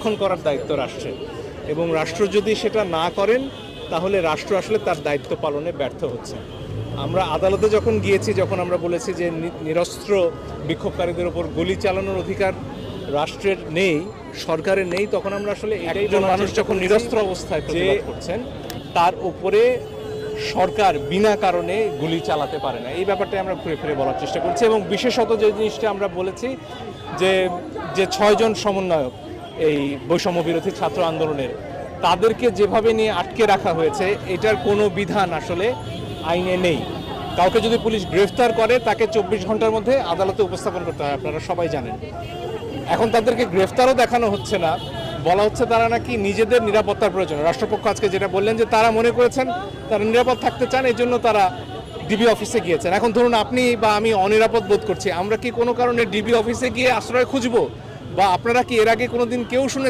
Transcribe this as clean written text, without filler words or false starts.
সংরক্ষণ করার দায়িত্ব রাষ্ট্রের, এবং রাষ্ট্র যদি সেটা না করেন তাহলে রাষ্ট্র আসলে তার দায়িত্ব পালনে ব্যর্থ হচ্ছে। আমরা আদালতে যখন গিয়েছি, যখন আমরা বলেছি যে নিরস্ত্র বিক্ষোভকারীদের উপর গুলি চালানোর অধিকার রাষ্ট্রের নেই, সরকারের নেই, তখন আমরা আসলে একজন মানুষ যখন নিরস্ত্র অবস্থায় প্রতিবাদ করছেন তার উপরে সরকার বিনা কারণে গুলি চালাতে পারে না, এই ব্যাপারটা আমরা ঘুরে ফিরে বলার চেষ্টা করছি। এবং বিশেষত যে জিনিসটা আমরা বলেছি যে 6 জন সমন্বয়ক এই বৈষম্য বিরোধী ছাত্র আন্দোলনের, তাদেরকে যেভাবে নিয়ে আটকে রাখা হয়েছে এটার কোনো বিধান আসলে আইনে নেই। কাউকে যদি পুলিশ গ্রেফতার করে তাকে 24 ঘন্টার মধ্যে আদালতে উপস্থাপন করতে হয়, আপনারা সবাই জানেন। এখন তাদেরকে গ্রেফতারও দেখানো হচ্ছে না, বলা হচ্ছে তারা নাকি নিজেদের নিরাপত্তার প্রয়োজন। রাষ্ট্রপক্ষ আজকে যেটা বললেন যে তারা মনে করেছেন তারা নিরাপদ থাকতে চান, এই জন্য তারা ডিবি অফিসে গিয়েছেন। এখন ধরুন আপনি বা আমি অনিরাপদ বোধ করছি, আমরা কি কোনো কারণে ডিবি অফিসে গিয়ে আশ্রয় খুঁজবো? বা আপনারা কি এর আগে কোনোদিন কেউ শুনে